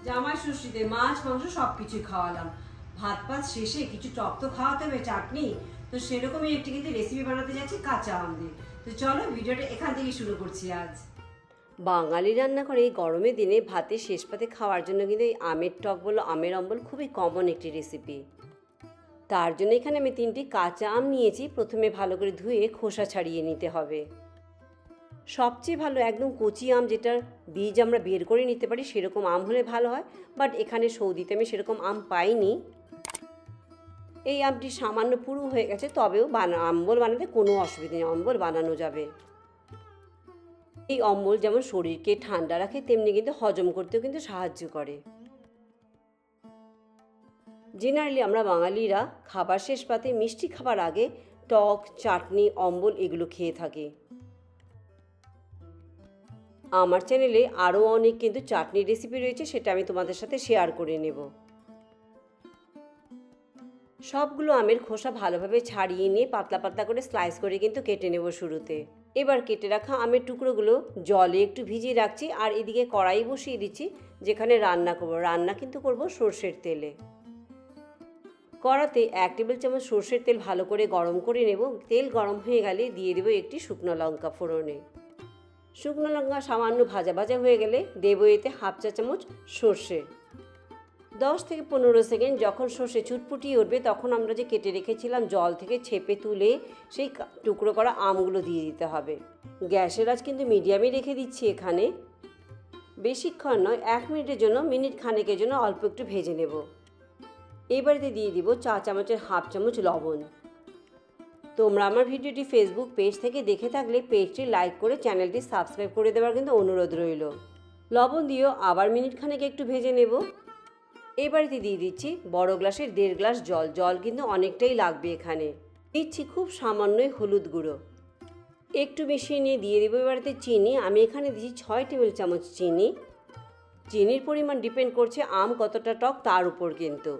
জামাই ষষ্ঠীতে মাছ মাংস সবকিছু খাওয়ালাম, ভাত পাত শেষে কিছু টক তো খাওয়াতে হবে, চাটনি। তো সেরকমই একটি কিন্তু রেসিপি বানাতে যাচ্ছি কাঁচা আম দিয়ে। তো চলো ভিডিওটা এখান থেকে শুরু করছি। আজ বাঙালি রান্না করে এই গরমের দিনে ভাতের শেষ পাতে খাওয়ার জন্য কিন্তু এই আমের টক বলো আমের অম্বল খুবই কমন একটি রেসিপি। তার জন্য এখানে আমি 3টি কাঁচা আম নিয়েছি। প্রথমে ভালো করে ধুয়ে খোসা ছাড়িয়ে নিতে হবে। সবচেয়ে ভালো একদম কচি আম, যেটার বীজ আমরা বের করে নিতে পারি, সেরকম আম হলে ভালো হয়। বাট এখানে সৌদিতে আমি সেরকম আম পাইনি। এই আমটি সামান্য পুরু হয়ে গেছে, তবেও অম্বল বানাতে কোনো অসুবিধা নেই, অম্বল বানানো যাবে। এই অম্বল যেমন শরীরকে ঠান্ডা রাখে, তেমনি কিন্তু হজম করতেও কিন্তু সাহায্য করে। জেনারেলি আমরা বাঙালিরা খাবার শেষ পাতে মিষ্টি খাবার আগে টক, চাটনি, অম্বল এগুলো খেয়ে থাকি। আমার চ্যানেলে আরও অনেক কিন্তু চাটনি রেসিপি রয়েছে, সেটা আমি তোমাদের সাথে শেয়ার করে নেব। সবগুলো আমের খোসা ভালোভাবে ছাড়িয়ে নিয়ে পাতলা পাতলা করে স্লাইস করে কিন্তু কেটে নেব শুরুতে। এবার কেটে রাখা আমের টুকরোগুলো জলে একটু ভিজিয়ে রাখছি, আর এদিকে কড়াই বসিয়ে দিচ্ছি যেখানে রান্না করব। রান্না কিন্তু করব সর্ষের তেলে। কড়াতে 1 টেবিল চামচ সর্ষের তেল ভালো করে গরম করে নেব। তেল গরম হয়ে গেলে দিয়ে দেবো একটি শুকনো লঙ্কা ফোড়নে। শুকনো লঙ্কা সামান্য ভাজা ভাজা হয়ে গেলে দেবো এতে 1/2 চা চামচ সর্ষে। 10 থেকে 15 সেকেন্ড যখন সর্ষে চুটপুটিয়ে উঠবে, তখন আমরা যে কেটে রেখেছিলাম জল থেকে ছেপে তুলে সেই টুকরো করা আমগুলো দিয়ে দিতে হবে। গ্যাসের আঁচ কিন্তু মিডিয়ামে রেখে দিচ্ছি এখানে। বেশিক্ষণ নয়, 1 মিনিটের জন্য, মিনিট খানেকের জন্য অল্প একটু ভেজে নেব। এবারে দিয়ে দিব চা চামচের 1/2 চামচ লবণ। তোমরা আমার ভিডিওটি ফেসবুক পেজ থেকে দেখে থাকলে পেজটি লাইক করে চ্যানেলটি সাবস্ক্রাইব করে দেওয়ার কিন্তু অনুরোধ রইল। লবণ দিয়েও আবার মিনিট খানেক একটু ভেজে নেব। এবারেতে দিয়ে দিচ্ছি বড় গ্লাসের 1.5 গ্লাস জল। জল কিন্তু অনেকটাই লাগবে এখানে। দিচ্ছি খুব সামান্যই হলুদ গুঁড়ো। একটু মিশিয়ে নিয়ে দিয়ে দেবো এবারেতে চিনি। আমি এখানে দিচ্ছি 6 টেবিল চামচ চিনি। চিনির পরিমাণ ডিপেন্ড করছে আম কতটা টক তার উপর কিন্তু।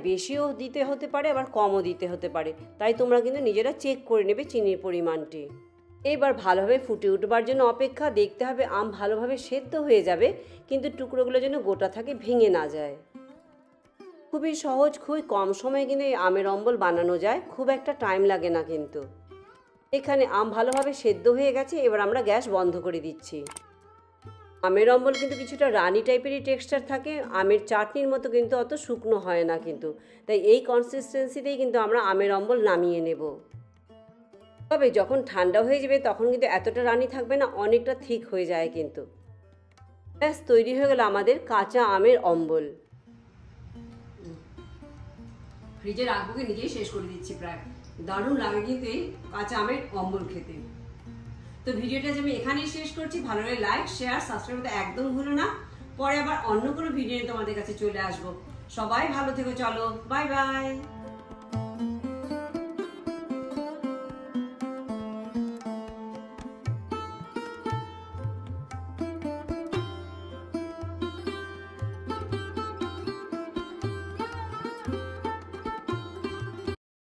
বেশিও দিতে হতে পারে, আবার কমও দিতে হতে পারে, তাই তোমরা কিন্তু নিজেরা চেক করে নেবে চিনির পরিমাণটি। এবার ভালোভাবে ফুটে উঠবার জন্য অপেক্ষা। দেখতে হবে আম ভালোভাবে সেদ্ধ হয়ে যাবে, কিন্তু টুকরোগুলো যেন গোটা থাকে, ভেঙে না যায়। খুবই সহজ, খুবই কম সময়ে কিন্তু এই আমের অম্বল বানানো যায়, খুব একটা টাইম লাগে না কিন্তু। এখানে আম ভালোভাবে সেদ্ধ হয়ে গেছে। এবার আমরা গ্যাস বন্ধ করে দিচ্ছি। আমের অম্বল কিন্তু কিছুটা রানি টাইপেরই টেক্সচার থাকে, আমের চাটনির মতো কিন্তু অত শুকনো হয় না কিন্তু। তাই এই কনসিস্টেন্সিতেই কিন্তু আমরা আমের অম্বল নামিয়ে নেব। তবে যখন ঠান্ডা হয়ে যাবে তখন কিন্তু এতটা রানি থাকবে না, অনেকটা থিক হয়ে যায় কিন্তু। ব্যাস, তৈরি হয়ে গেল আমাদের কাঁচা আমের অম্বল। ফ্রিজে রাখবো কি নিজেই শেষ করে দিচ্ছি প্রায়। দারুণ লাগে কিন্তু এই কাঁচা আমের অম্বল খেতে। তো ভিডিওটা আমি এখানেই শেষ করছি। ভালো লাগে লাইক, শেয়ার, সাবস্ক্রাইব করতে একদম ভুলো না। পরে আবার অন্য কোনো ভিডিও নিয়ে তোমাদের কাছে চলে আসবো। সবাই ভালো থেকো, চলো বাই বাই।